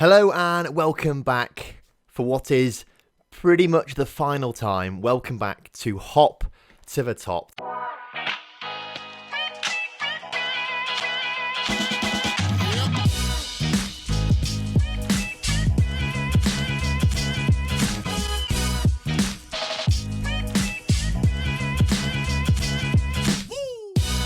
Hello and welcome back for what is pretty much the final time. Welcome back to Hop to the Top.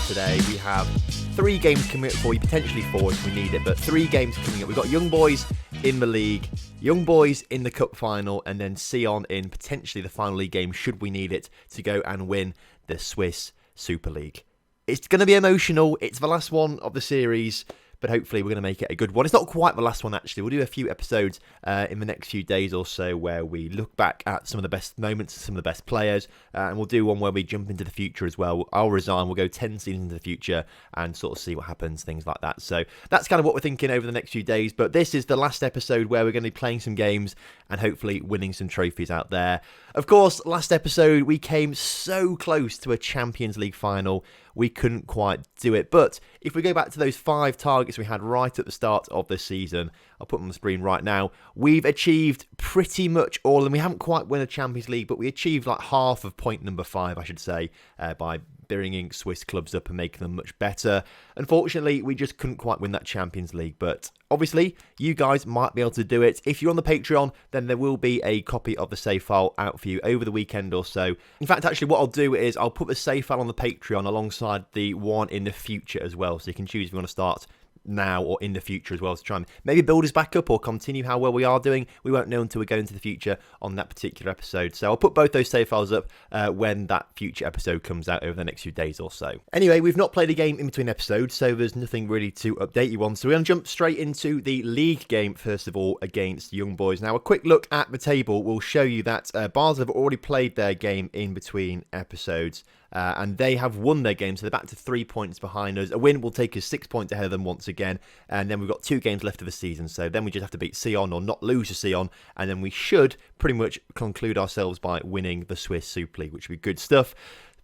Today we have 3 games coming up for you, potentially 4 if we need it, but 3 games coming up. We've got Young Boys in the league, Young Boys in the cup final, and then Sion in potentially the final league game should we need it to go and win the Swiss Super League. It's going to be emotional. It's the last one of the series, but hopefully we're going to make it a good one. It's not quite the last one, actually. We'll do a few episodes in the next few days or so where we look back at some of the best moments, some of the best players, and we'll do one where we jump into the future as well. I'll resign. We'll go 10 seasons into the future and sort of see what happens, things like that. So that's kind of what we're thinking over the next few days, but this is the last episode where we're going to be playing some games and hopefully winning some trophies out there. Of course, last episode we came so close to a Champions League final. We couldn't quite do it. But if we go back to those 5 targets we had right at the start of the season, I'll put them on the screen right now, we've achieved pretty much all of them. We haven't quite won a Champions League, but we achieved like half of point number 5, I should say, by bringing Swiss clubs up and making them much better. Unfortunately, we just couldn't quite win that Champions League, but obviously, you guys might be able to do it. If you're on the Patreon, then there will be a copy of the save file out for you over the weekend or so. In fact, actually, what I'll do is I'll put the save file on the Patreon alongside the one in the future as well, so you can choose if you want to start now or in the future as well to try and maybe build us back up or continue how well we are doing. We won't know until we go into the future on that particular episode. So I'll put both those save files up when that future episode comes out over the next few days or so. Anyway, we've not played a game in between episodes, so there's nothing really to update you on. So we're going to jump straight into the league game, first of all, against Young Boys. Now, a quick look at the table will show you that Basel have already played their game in between episodes. And they have won their game, so they're back to 3 points behind us. A win will take us 6 points ahead of them once again, and then we've got 2 games left of the season, so then we just have to beat Sion or not lose to Sion, and then we should pretty much conclude ourselves by winning the Swiss Super League, which would be good stuff.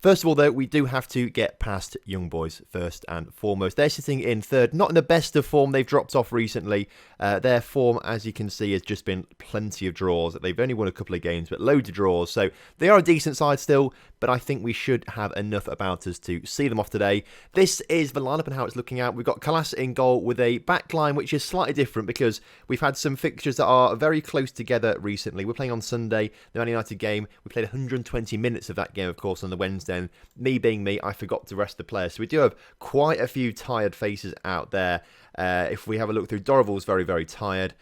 First of all, though, we do have to get past Young Boys first and foremost. They're sitting in third, not in the best of form. They've dropped off recently. Their form, as you can see, has just been plenty of draws. They've only won a couple of games, but loads of draws. So they are a decent side still, but I think we should have enough about us to see them off today. This is the lineup and how it's looking out. We've got Kalas in goal with a back line, which is slightly different because we've had some fixtures that are very close together recently. We're playing on Sunday, the Man United game. We played 120 minutes of that game, of course, on the Wednesday. And me being me, I forgot to rest the players. So we do have quite a few tired faces out there. If we have a look through, Dorival's very, very tired.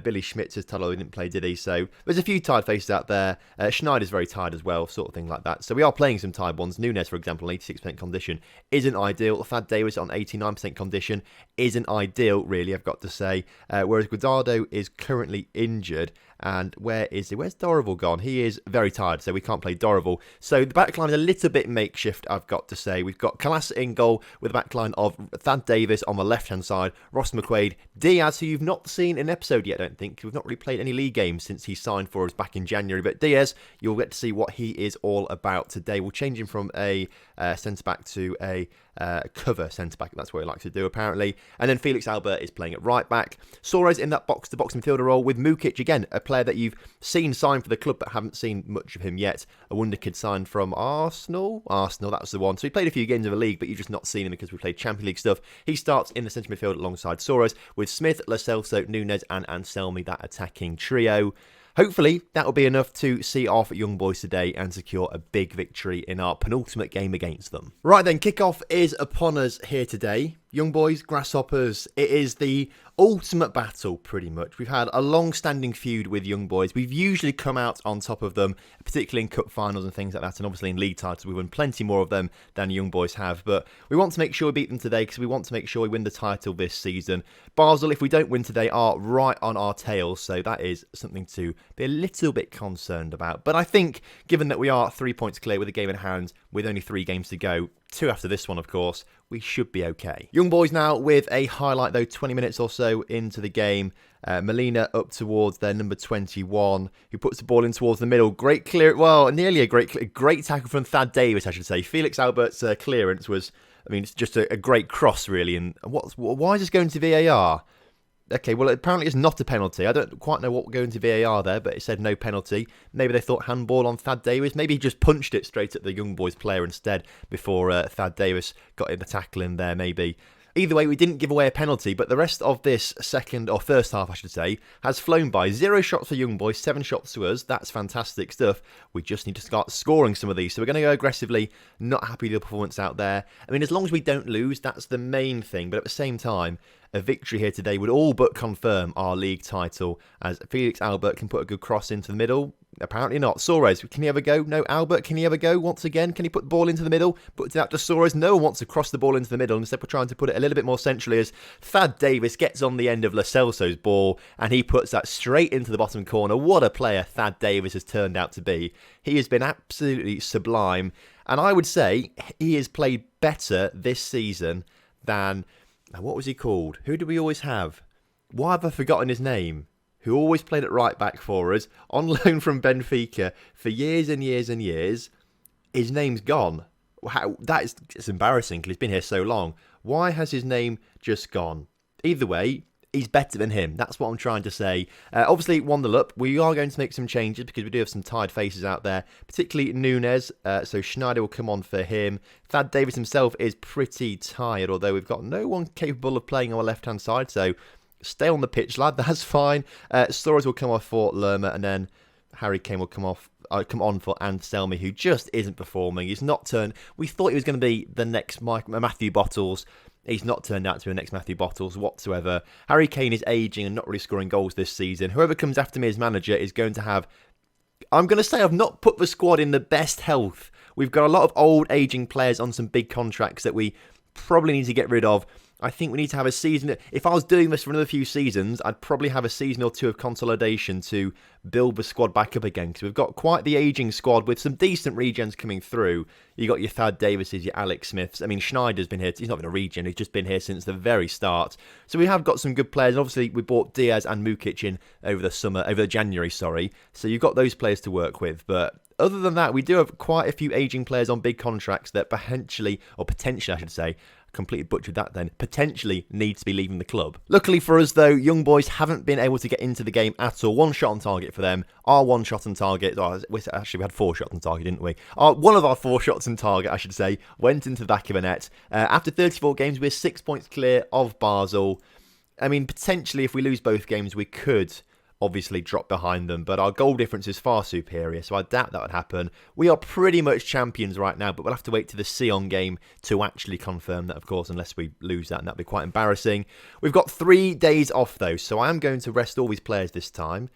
Billy Schmitz has told us he didn't play, did he? So there's a few tired faces out there. Schneider's very tired as well, sort of thing like that. So we are playing some tired ones. Nunes, for example, on 86% condition isn't ideal. Thad Davis on 89% condition isn't ideal, really, I've got to say. Whereas Guardado is currently injured. And where is he? Where's Dorival gone? He is very tired, so we can't play Dorival. So the backline is a little bit makeshift, I've got to say. We've got Kalas in goal with a backline of Thad Davis on the left-hand side, Ross McQuaid, Diaz, who you've not seen in an episode yet, I don't think. We've not really played any league games since he signed for us back in January. But Diaz, you'll get to see what he is all about today. We'll change him from a centre-back to a cover centre-back. That's what he likes to do, apparently. And then Felix Albert is playing at right-back. Suarez in that box-to-box midfielder role with Mukic, again, a player that you've seen sign for the club but haven't seen much of him yet. A wonder kid signed from Arsenal, that was the one. So he played a few games of the league, but you've just not seen him because we played Champions League stuff. He starts in the centre midfield alongside Suarez with Smith, Lo Celso, Nunes and Anselmi, that attacking trio. Hopefully, that will be enough to see off Young Boys today and secure a big victory in our penultimate game against them. Right then, kickoff is upon us here today. Young Boys, Grasshoppers, it is the ultimate battle, pretty much. We've had a long-standing feud with Young Boys. We've usually come out on top of them, particularly in cup finals and things like that, and obviously in league titles. We've won plenty more of them than Young Boys have, but we want to make sure we beat them today because we want to make sure we win the title this season. Basel, if we don't win today, are right on our tails, so that is something to be a little bit concerned about. But I think, given that we are 3 points clear with a game in hand, with only 3 games to go, 2 after this one, of course, we should be okay. Young Boys now with a highlight, though, 20 minutes or so into the game. Molina up towards their number 21, who puts the ball in towards the middle. Great clear, well, nearly a great tackle from Thad Davis, I should say. Felix Albert's clearance was, I mean, it's just a great cross, really. And why is this going to VAR? Okay, well, apparently it's not a penalty. I don't quite know what would go into VAR there, but it said no penalty. Maybe they thought handball on Thad Davis. Maybe he just punched it straight at the young boys player instead before Thad Davis got in the tackle in there, maybe. Either way, we didn't give away a penalty, but the rest of this first half, I should say, has flown by. 0 shots for Young Boys, 7 shots to us. That's fantastic stuff. We just need to start scoring some of these. So we're going to go aggressively. Not happy with the performance out there. I mean, as long as we don't lose, that's the main thing. But at the same time, a victory here today would all but confirm our league title, as Felix Albert can put a good cross into the middle. Apparently not. Suarez, can he ever go? No. Albert, can he ever go? Once again, can he put the ball into the middle? Puts it out to Suarez. No one wants to cross the ball into the middle. Instead, we're trying to put it a little bit more centrally as Thad Davis gets on the end of Lo Celso's ball and he puts that straight into the bottom corner. What a player Thad Davis has turned out to be. He has been absolutely sublime. And I would say he has played better this season than... What was he called? Who do we always have? Why have I forgotten his name? Who always played at right back for us, on loan from Benfica for years and years and years. His name's gone. It's embarrassing because he's been here so long. Why has his name just gone? Either way, he's better than him. That's what I'm trying to say. Obviously, 1-0 up. We are going to make some changes because we do have some tired faces out there, particularly Nunes. So Schneider will come on for him. Thad Davis himself is pretty tired, although we've got no one capable of playing on our left-hand side. So stay on the pitch, lad. That's fine. Suarez will come off for Lerma, and then Harry Kane will come on for Anselmi, who just isn't performing. He's not turned... We thought he was going to be the next Matthew Bottles. He's not turned out to be the next Matthew Bottles whatsoever. Harry Kane is ageing and not really scoring goals this season. Whoever comes after me as manager is going to have... I'm going to say I've not put the squad in the best health. We've got a lot of old, ageing players on some big contracts that we probably need to get rid of. I think we need to have a season. If I was doing this for another few seasons, I'd probably have a season or two of consolidation to build the squad back up again. Because we've got quite the ageing squad with some decent regens coming through. You got your Thad Davises, your Alex Smiths. I mean, Schneider's been here. He's not been a regen. He's just been here since the very start. So we have got some good players. And obviously, we bought Diaz and Mukic in over January. So you've got those players to work with. But other than that, we do have quite a few ageing players on big contracts that potentially, I should say, completely butchered that then, potentially need to be leaving the club. Luckily for us though, Young Boys haven't been able to get into the game at all. 1 shot on target for them. Our 1 shot on target, actually we had 4 shots on target, didn't we? One of our 4 shots on target, I should say, went into the back of a net. After 34 games, we're 6 points clear of Basel. I mean, potentially if we lose both games, we could obviously drop behind them, but our goal difference is far superior, so I doubt that would happen. We are pretty much champions right now, but we'll have to wait to the Sion game to actually confirm that, of course, unless we lose that, and that'd be quite embarrassing. We've got 3 days off, though, so I am going to rest all these players this time.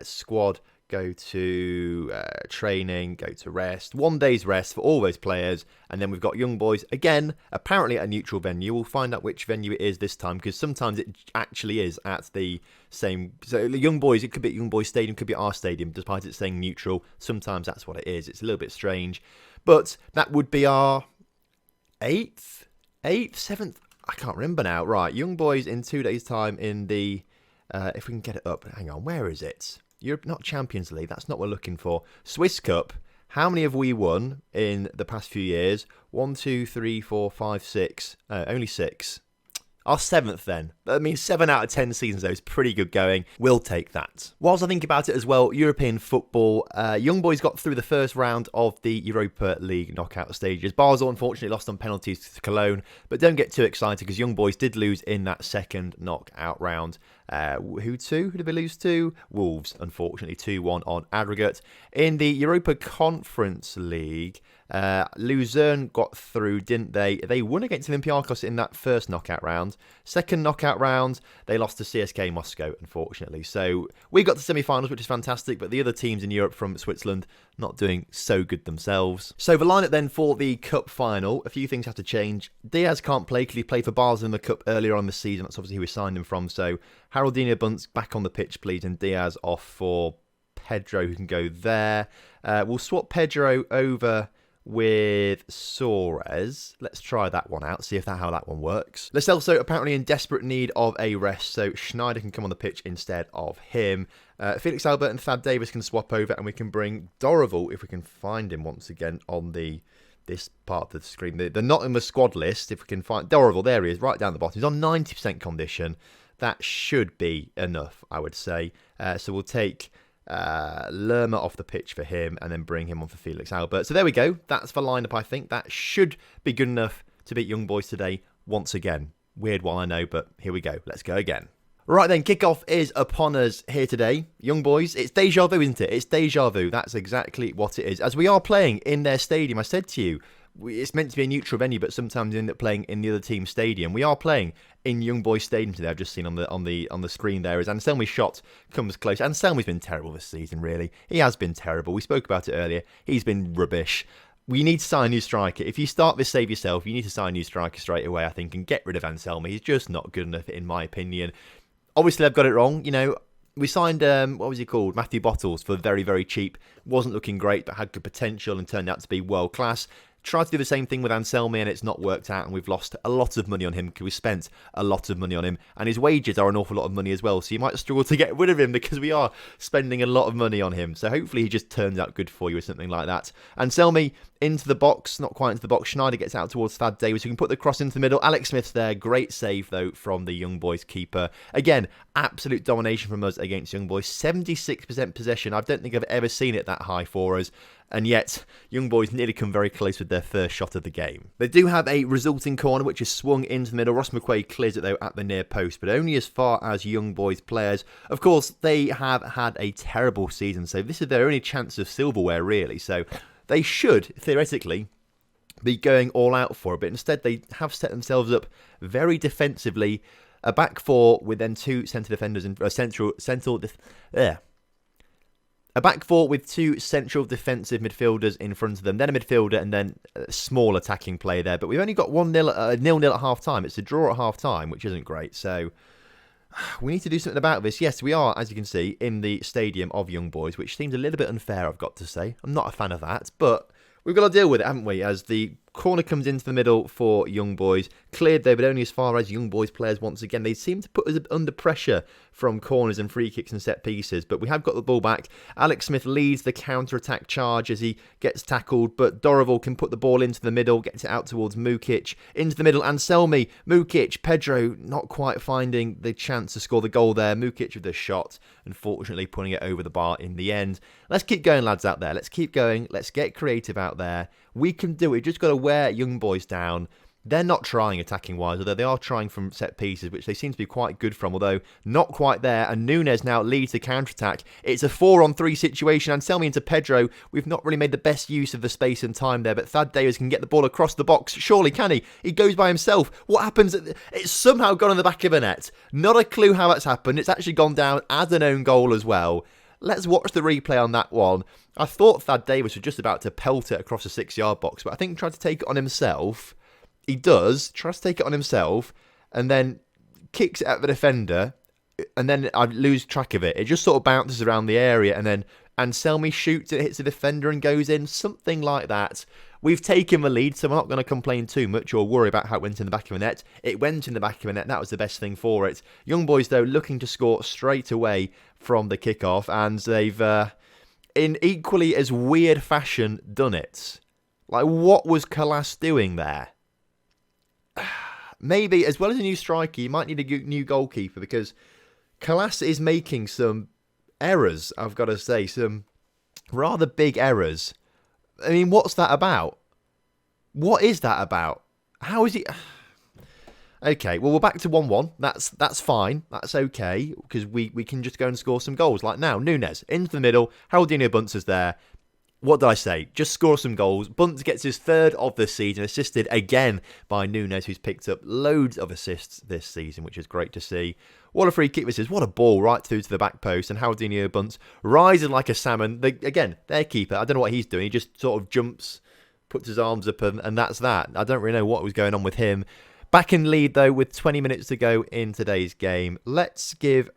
Squad, go to training, go to rest. 1 day's rest for all those players, and then we've got Young Boys, again, apparently at a neutral venue. We'll find out which venue it is this time, because sometimes it actually is at the same... So Young Boys, it could be Young Boys Stadium, could be our stadium, despite it saying neutral. Sometimes that's what it is. It's a little bit strange. But that would be our 8th, 7th... I can't remember now. Right, Young Boys in 2 days' time in the... if we can get it up. Hang on, where is it? Europe, not Champions League, that's not what we're looking for. Swiss Cup, how many have we won in the past few years? 1, 2, 3, 4, 5, 6. Only 6. Our 7th then. I mean, 7 out of 10 seasons though is pretty good going. We'll take that. Whilst I think about it as well, European football, Young Boys got through the first round of the Europa League knockout stages. Basel unfortunately lost on penalties to Cologne, but don't get too excited because Young Boys did lose in that second knockout round. Who to? Who did they lose to? Wolves, unfortunately, 2-1 on aggregate. In the Europa Conference League, Luzern got through, didn't they? They won against Olympiacos in that first knockout round. Second knockout round, they lost to CSK Moscow, unfortunately. So we got to semi-finals, which is fantastic, but the other teams in Europe from Switzerland not doing so good themselves. So the lineup then for the cup final, a few things have to change. Diaz can't play because he played for Basel in the cup earlier on the season. That's obviously who we signed him from. So Haroldinho Bunce back on the pitch, please, and Diaz off for Pedro, who can go there. We'll swap Pedro over with Suarez. Let's try that one out, see how that one works. Lo Celso apparently in desperate need of a rest, so Schneider can come on the pitch instead of him. Felix Albert and Thad Davis can swap over, and we can bring Dorival, if we can find him once again on this part of the screen. They're not in the squad list. If we can find Dorival, there he is, right down the bottom. He's on 90% condition. That should be enough, I would say. So we'll take Lerma off the pitch for him and then bring him on for Felix Albert. So there we go. That's the lineup, I think. That should be good enough to beat Young Boys today once again. Weird one, I know, but here we go. Let's go again. Right then, kickoff is upon us here today. Young Boys, it's deja vu, isn't it? It's deja vu. That's exactly what it is. As we are playing in their stadium, I said to you, it's meant to be a neutral venue, but sometimes you end up playing in the other team's stadium. We are playing in Young Boys Stadium today. I've just seen on the screen there as Anselmi's shot comes close. Anselmi's been terrible this season, really. He has been terrible. We spoke about it earlier. He's been rubbish. We need to sign a new striker. If you start this save yourself, you need to sign a new striker straight away, I think, and get rid of Anselmi. He's just not good enough, in my opinion. Obviously, I've got it wrong. You know, we signed, what was he called? Matthew Bottles for very, very cheap. Wasn't looking great, but had good potential and turned out to be world class. Tried to do the same thing with Anselmi and it's not worked out, and we've lost a lot of money on him because we spent a lot of money on him, and his wages are an awful lot of money as well, so you might struggle to get rid of him because we are spending a lot of money on him. So hopefully he just turns out good for you or something like that. Anselmi into the box, not quite into the box. Schneider gets out towards Thad Davis, who can put the cross into the middle. Alex Smith's there. Great save, though, from the Young Boys keeper. Again, absolute domination from us against Young Boys. 76% possession. I don't think I've ever seen it that high for us. And yet, Young Boys nearly come very close with their first shot of the game. They do have a resulting corner, which is swung into the middle. Ross McQuaid clears it, though, at the near post, but only as far as Young Boys players. Of course, they have had a terrible season, so this is their only chance of silverware, really. So they should, theoretically, be going all out for it, but instead they have set themselves up very defensively. A back four with then two centre defenders in a back four with two central defensive midfielders in front of them, then a midfielder and then a small attacking play there. But we've only got 1-0, 0-0 at half-time. It's a draw at half-time, which isn't great. So we need to do something about this. Yes, we are, as you can see, in the stadium of Young Boys, which seems a little bit unfair, I've got to say. I'm not a fan of that, but we've got to deal with it, haven't we? As the corner comes into the middle for Young Boys. Cleared though, but only as far as Young Boys players once again. They seem to put us under pressure from corners and free kicks and set pieces, but we have got the ball back. Alex Smith leads the counter-attack charge as he gets tackled, but Dorival can put the ball into the middle, gets it out towards Mukic. Into the middle, Anselmi, Mukic, Pedro not quite finding the chance to score the goal there. Mukic with the shot, unfortunately putting it over the bar in the end. Let's keep going, lads, out there. Let's keep going. Let's get creative out there. We can do it. We've just got to wear Young Boys down. They're not trying attacking-wise, although they are trying from set pieces, which they seem to be quite good from, although not quite there. And Nunes now leads the counter-attack. It's a 4-on-3 situation. Anselmi into Pedro. We've not really made the best use of the space and time there, but Thad Davis can get the ball across the box. Surely, can he? He goes by himself. What happens? It's somehow gone in the back of a net. Not a clue how that's happened. It's actually gone down as an own goal as well. Let's watch the replay on that one. I thought Thad Davis was just about to pelt it across the 6-yard box, but I think he tried to take it on himself. He does, tries to take it on himself, and then kicks it at the defender, and then I lose track of it. It just sort of bounces around the area, and then Anselmi shoots it, hits the defender, and goes in. Something like that. We've taken the lead, so we're not going to complain too much or worry about how it went in the back of the net. It went in the back of the net. That was the best thing for it. Young Boys, though, looking to score straight away from the kickoff, and they've, in equally as weird fashion, done it. Like, what was Kalas doing there? Maybe, as well as a new striker, you might need a new goalkeeper, because Kalas is making some errors, I've got to say. Some rather big errors. I mean, what's that about? What is that about? How is he... Okay, well, we're back to 1-1. That's fine. That's okay, because we can just go and score some goals. Like now, Nunes into the middle. Geraldinho Bunce is there. What did I say? Just score some goals. Bunce gets his third of the season, assisted again by Nunes, who's picked up loads of assists this season, which is great to see. What a free kick this is. What a ball right through to the back post. And Geraldinho Bunce rising like a salmon. Again, their keeper, I don't know what he's doing. He just sort of jumps, puts his arms up, and that's that. I don't really know what was going on with him. Back in lead, though, with 20 minutes to go in today's game. Let's give...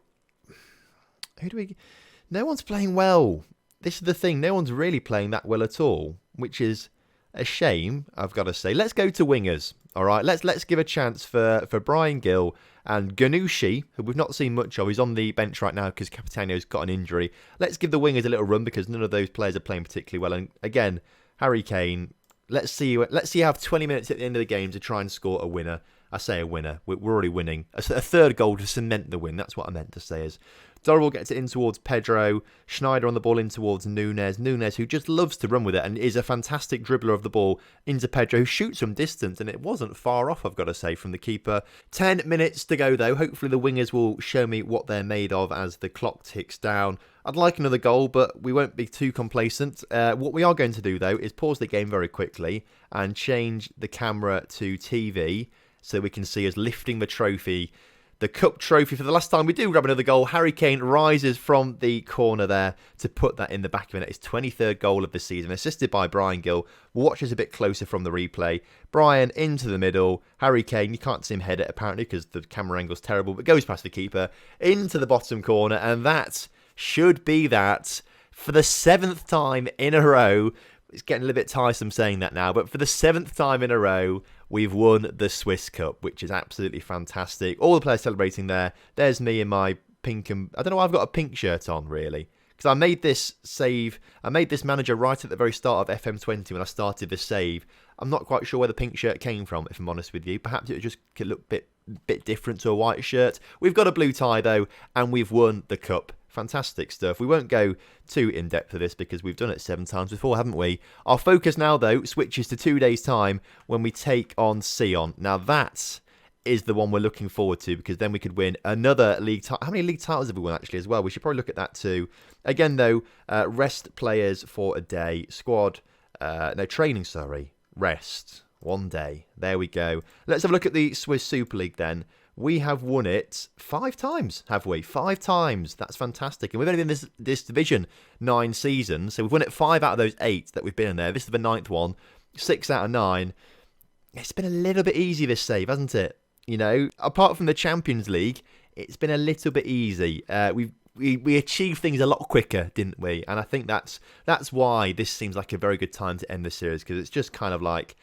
No one's playing well. This is the thing. No one's really playing that well at all, which is a shame, I've got to say. Let's go to wingers, all right? Let's give a chance for Brian Gill and Ganushi, who we've not seen much of. He's on the bench right now because Capitano's got an injury. Let's give the wingers a little run because none of those players are playing particularly well. And again, Harry Kane... Let's see. You have 20 minutes at the end of the game to try and score a winner. I say a winner. We're already winning. A third goal to cement the win. That's what I meant to say. Is Dorrell gets it in towards Pedro. Schneider on the ball in towards Nunes. Nunes, who just loves to run with it and is a fantastic dribbler of the ball, into Pedro, who shoots from distance, and it wasn't far off, I've got to say, from the keeper. 10 minutes to go, though. Hopefully the wingers will show me what they're made of as the clock ticks down. I'd like another goal, but we won't be too complacent. What we are going to do, though, is pause the game very quickly and change the camera to TV so we can see us lifting the trophy. The cup trophy for the last time we do grab another goal. Harry Kane rises from the corner there to put that in the back of the net. His 23rd goal of the season, assisted by Brian Gill. We'll watch this a bit closer from the replay. Brian into the middle. Harry Kane, you can't see him head it apparently because the camera angle's terrible, but goes past the keeper into the bottom corner, and that should be that for the 7th time in a row. It's getting a little bit tiresome saying that now, but for the 7th time in a row, we've won the Swiss Cup, which is absolutely fantastic. All the players celebrating there. There's me in my pink and... I don't know why I've got a pink shirt on, really. Because I made this save... I made this manager right at the very start of FM20 when I started the save. I'm not quite sure where the pink shirt came from, if I'm honest with you. Perhaps it just could look a bit different to a white shirt. We've got a blue tie, though, and we've won the Cup. Fantastic stuff. We won't go too in-depth for this because we've done it 7 times before, haven't we? Our focus now, though, switches to 2 days' time when we take on Sion. Now, that is the one we're looking forward to because then we could win another league title. How many league titles have we won, actually, as well? We should probably look at that too. Again, though, rest players for a day. Squad, training, rest. 1 day. There we go. Let's have a look at the Swiss Super League then. We have won it 5 times, have we? 5 times. That's fantastic. And we've only been in this division 9 seasons. So we've won it 5 out of those 8 that we've been in there. This is the 9th one. 6 out of 9. It's been a little bit easy, this save, hasn't it? You know, apart from the Champions League, it's been a little bit easy. We achieved things a lot quicker, didn't we? And I think that's why this seems like a very good time to end the series, because it's just kind of like...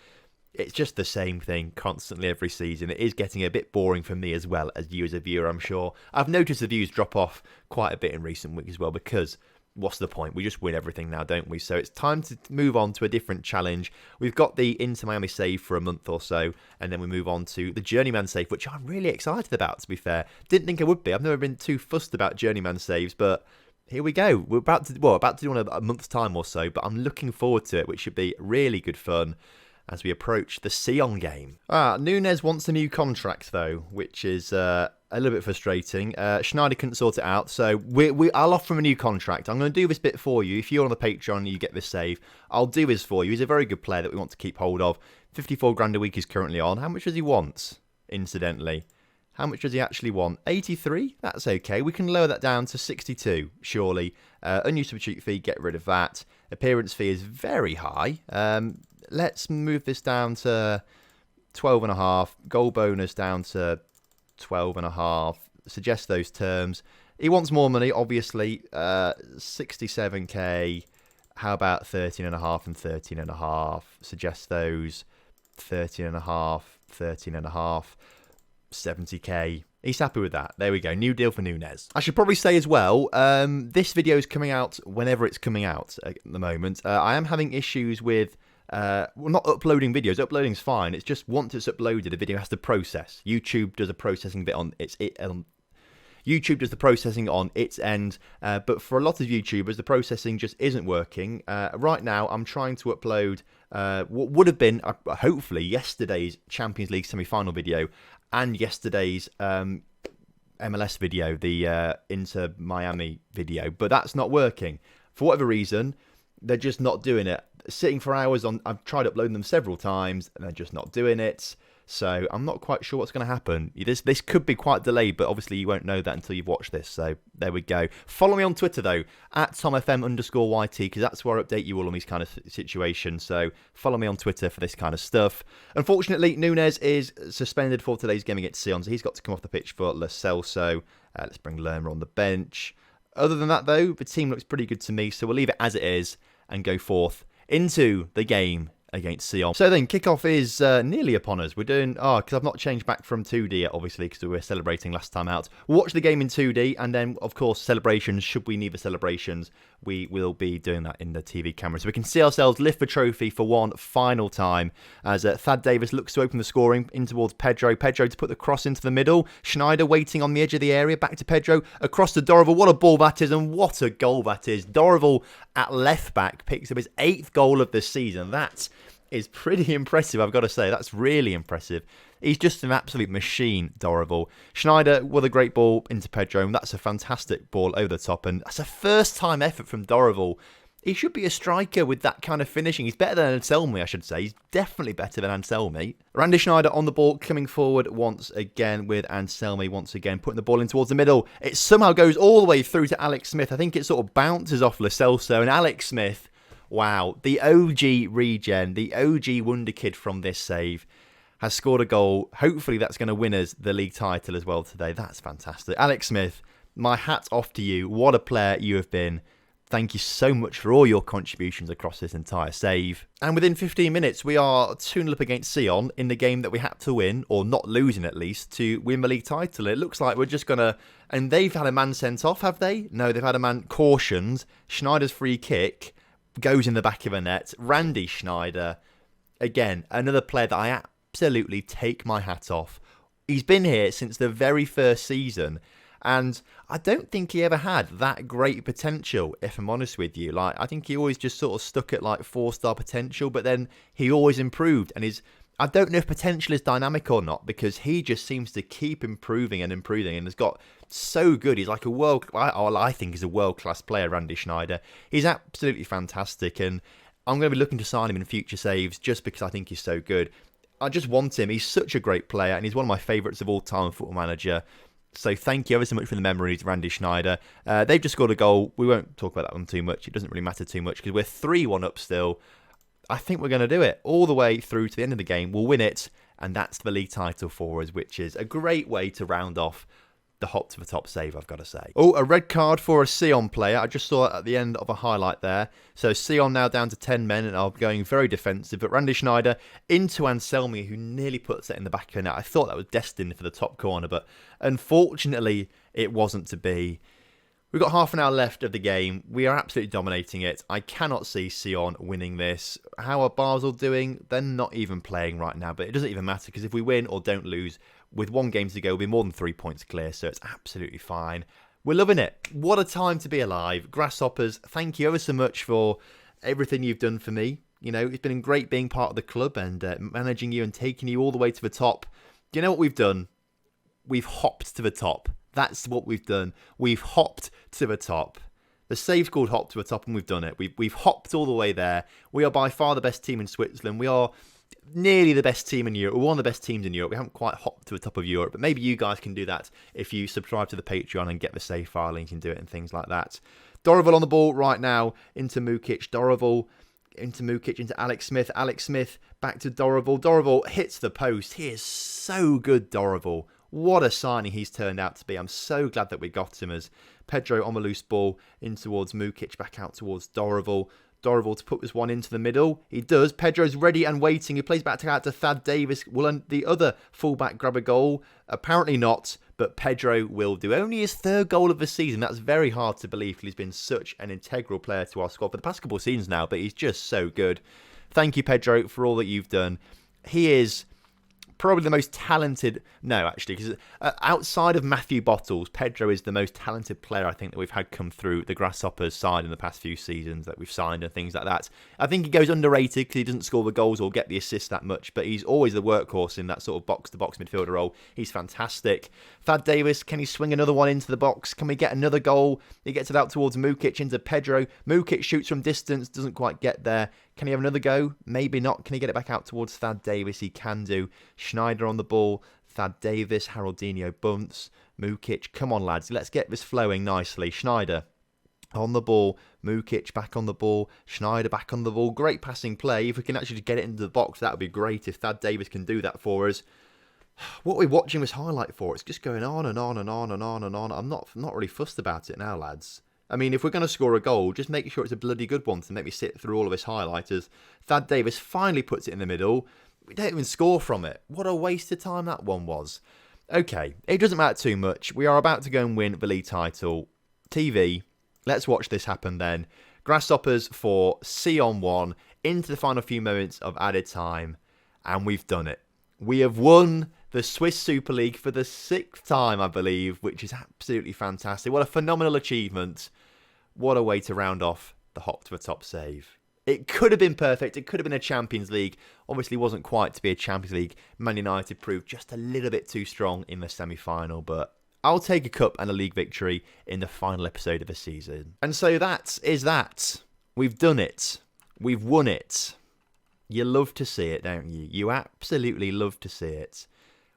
It's just the same thing constantly every season. It is getting a bit boring for me as well as you as a viewer, I'm sure. I've noticed the views drop off quite a bit in recent weeks as well because what's the point? We just win everything now, don't we? So it's time to move on to a different challenge. We've got the Inter Miami save for a month or so, and then we move on to the Journeyman save, which I'm really excited about, to be fair. Didn't think I would be. I've never been too fussed about Journeyman saves, but... Here we go. We're about to do one in a month's time or so, but I'm looking forward to it, which should be really good fun as we approach the Sion game. Nunes wants a new contract, though, which is a little bit frustrating. Schneider couldn't sort it out, so I'll offer him a new contract. I'm going to do this bit for you. If you're on the Patreon and you get this save, I'll do this for you. He's a very good player that we want to keep hold of. 54 grand a week he's currently on. How much does he want, incidentally? How much does he actually want? 83? That's okay. We can lower that down to 62, surely. Unused substitute fee, get rid of that. Appearance fee is very high. Let's move this down to 12.5. Goal bonus down to 12.5. Suggest those terms. He wants more money, obviously. 67k. How about 13.5 and 13.5? Suggest those. 13.5, 13.5. 70k. He's happy with that. There we go. New deal for Nunes. I should probably say as well, this video is coming out whenever it's coming out at the moment. I am having issues with not uploading videos. Uploading's fine. It's just once it's uploaded, the video has to process. YouTube does a processing bit on YouTube does the processing on its end, but for a lot of YouTubers, the processing just isn't working. Right now, I'm trying to upload what would have been, hopefully, yesterday's Champions League semi-final video and yesterday's MLS video, the Inter Miami video, but that's not working. For whatever reason, they're just not doing it. Sitting for hours on, I've tried uploading them several times, and they're just not doing it. So I'm not quite sure what's going to happen. This could be quite delayed, but obviously you won't know that until you've watched this. So there we go. Follow me on Twitter, though, at TomFM_YT, because that's where I update you all on these kind of situations. So follow me on Twitter for this kind of stuff. Unfortunately, Nunes is suspended for today's game against Sion, so he's got to come off the pitch for Lo Celso. Let's bring Lerma on the bench. Other than that, though, the team looks pretty good to me, so we'll leave it as it is and go forth into the game against Sion. So then, kickoff is nearly upon us. We're doing, because I've not changed back from 2D yet, obviously, because we were celebrating last time out. We'll watch the game in 2D, and then, of course, celebrations. Should we need the celebrations, we will be doing that in the TV camera. So we can see ourselves lift the trophy for one final time as Thad Davis looks to open the scoring in towards Pedro. Pedro to put the cross into the middle. Schneider waiting on the edge of the area. Back to Pedro. Across to Dorival. What a ball that is, and what a goal that is. Dorival at left back picks up his 8th goal of the season. That is pretty impressive, I've got to say. That's really impressive. He's just an absolute machine, Dorival. Schneider with a great ball into Pedro, and that's a fantastic ball over the top, and that's a first-time effort from Dorival. He should be a striker with that kind of finishing. He's better than Anselmi, I should say. He's definitely better than Anselmi. Randy Schneider on the ball, coming forward once again with Anselmi once again, putting the ball in towards the middle. It somehow goes all the way through to Alex Smith. I think it sort of bounces off Lo Celso, and Alex Smith, wow, the OG regen, the OG wonder kid from this save, has scored a goal. Hopefully that's going to win us the league title as well today. That's fantastic. Alex Smith, my hat's off to you. What a player you have been. Thank you so much for all your contributions across this entire save. And within 15 minutes, we are 2-0 up against Sion in the game that we had to win, or not losing at least, to win the league title. It looks like we're just going to... And they've had a man sent off, have they? No, they've had a man cautioned. Schneider's free kick goes in the back of a net. Randy Schneider, again, another player that I absolutely take my hat off. He's been here since the very first season, and I don't think he ever had that great potential, if I'm honest with you. Like, I think he always just sort of stuck at like 4-star potential, but then he always improved, and I don't know if potential is dynamic or not, because he just seems to keep improving and improving, and has got so good. He's like I think he's a world-class player, Randy Schneider. He's absolutely fantastic, and I'm going to be looking to sign him in future saves just because I think he's so good. I just want him. He's such a great player, and he's one of my favourites of all time, Football Manager. So thank you ever so much for the memories, Randy Schneider. They've just scored a goal. We won't talk about that one too much. It doesn't really matter too much because we're 3-1 up still. I think we're going to do it all the way through to the end of the game. We'll win it, and that's the league title for us, which is a great way to round off the hop to the top save, I've got to say. Oh, a red card for a Sion player. I just saw it at the end of a highlight there. So Sion now down to 10 men and are going very defensive. But Randy Schneider into Anselmi, who nearly puts it in the back of the net. I thought that was destined for the top corner, but unfortunately it wasn't to be. We've got half an hour left of the game. We are absolutely dominating it. I cannot see Sion winning this. How are Basel doing? They're not even playing right now, but it doesn't even matter because if we win or don't lose, with 1 game to go, we'll be more than 3 points clear, so it's absolutely fine. We're loving it. What a time to be alive. Grasshoppers, thank you ever so much for everything you've done for me. You know, it's been great being part of the club and managing you and taking you all the way to the top. Do you know what we've done? We've hopped to the top. That's what we've done. We've hopped to the top. The save's called Hop to the Top, and we've done it. We've hopped all the way there. We are by far the best team in Switzerland. We are nearly the best team in Europe. We're one of the best teams in Europe. We haven't quite hopped to the top of Europe, but maybe you guys can do that if you subscribe to the Patreon and get the save file link and do it and things like that. Dorival on the ball right now into Mukic. Dorival into Mukic, into Alex Smith. Alex Smith back to Dorival. Dorival hits the post. He is so good, Dorival. What a signing he's turned out to be. I'm so glad that we got him as Pedro on the loose ball in towards Mukic, back out towards Dorival. Dorival to put this one into the middle. He does. Pedro's ready and waiting. He plays back out to Thad Davis. Will the other fullback grab a goal? Apparently not, but Pedro will do. Only his 3rd goal of the season. That's very hard to believe because he's been such an integral player to our squad for the past couple of seasons now, but he's just so good. Thank you, Pedro, for all that you've done. He is probably the most talented... No, actually, because outside of Matthew Bottles, Pedro is the most talented player I think that we've had come through the Grasshoppers side in the past few seasons that we've signed and things like that. I think he goes underrated because he doesn't score the goals or get the assists that much, but he's always the workhorse in that sort of box-to-box midfielder role. He's fantastic. Thad Davis, can he swing another one into the box? Can we get another goal? He gets it out towards Mukic into Pedro. Mukic shoots from distance, doesn't quite get there. Can he have another go? Maybe not. Can he get it back out towards Thad Davis? He can do. Schneider on the ball. Thad Davis, Haroldinho bumps. Mukic, come on lads, let's get this flowing nicely. Schneider on the ball. Mukic back on the ball. Schneider back on the ball. Great passing play. If we can actually get it into the box, that would be great if Thad Davis can do that for us. What we're watching this highlight for, it's just going on and on and on and on and on. I'm not really fussed about it now, lads. I mean, if we're going to score a goal, just make sure it's a bloody good one to make me sit through all of his highlights. As Thad Davis finally puts it in the middle. We don't even score from it. What a waste of time that one was. Okay, it doesn't matter too much. We are about to go and win the league title. TV, let's watch this happen then. Grasshoppers for C on 1 into the final few moments of added time. And we've done it. We have won the Swiss Super League for the 6th time, I believe, which is absolutely fantastic. What a phenomenal achievement. What a way to round off the hop to the top save. It could have been perfect. It could have been a Champions League. Obviously wasn't quite to be a Champions League. Man United proved just a little bit too strong in the semi-final, but I'll take a cup and a league victory in the final episode of the season. And so that is that. We've done it. We've won it. You love to see it, don't you? You absolutely love to see it.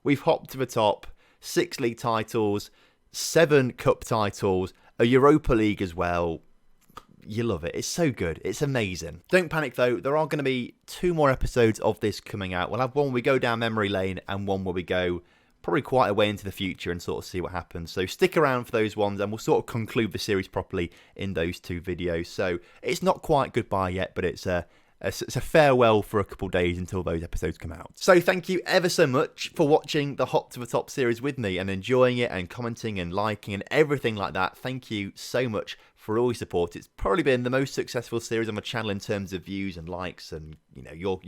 We've hopped to the top. 6 league titles, 7 cup titles, a Europa League as well. You love it. It's so good. It's amazing. Don't panic though. There are going to be 2 more episodes of this coming out. We'll have one where we go down memory lane and one where we go probably quite a way into the future and sort of see what happens. So stick around for those ones and we'll sort of conclude the series properly in those 2 videos. So it's not quite goodbye yet, but it's a farewell for a couple of days until those episodes come out. So thank you ever so much for watching the Hop to the Top series with me and enjoying it and commenting and liking and everything like that. Thank you so much for all your support. It's probably been the most successful series on my channel in terms of views and likes and, you know, your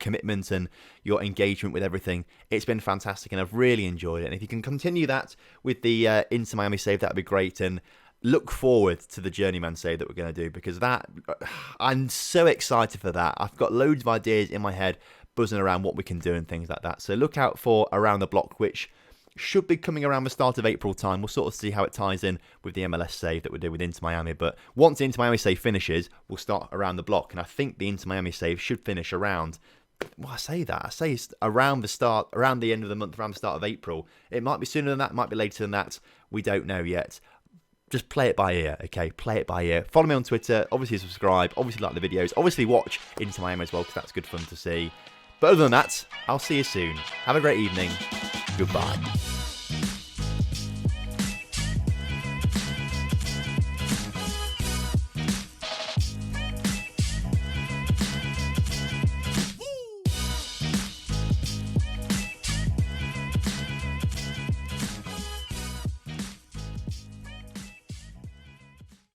commitment and your engagement with everything. It's been fantastic and I've really enjoyed it. And if you can continue that with the Inter Miami save, that would be great. And look forward to the Journeyman save that we're going to do, because that, I'm so excited for that. I've got loads of ideas in my head buzzing around what we can do and things like that. So look out for Around the Block, which should be coming around the start of April time. We'll sort of see how it ties in with the MLS save that we do with Inter Miami. But once the Inter Miami save finishes, we'll start Around the Block. And I think the Inter Miami save should finish around, well, I say it's around the end of the month, around the start of April. It might be sooner than that, it might be later than that. We don't know yet. Just play it by ear, okay? Play it by ear. Follow me on Twitter. Obviously subscribe. Obviously like the videos. Obviously watch Inter Miami as well, because that's good fun to see. But other than that, I'll see you soon. Have a great evening. Goodbye.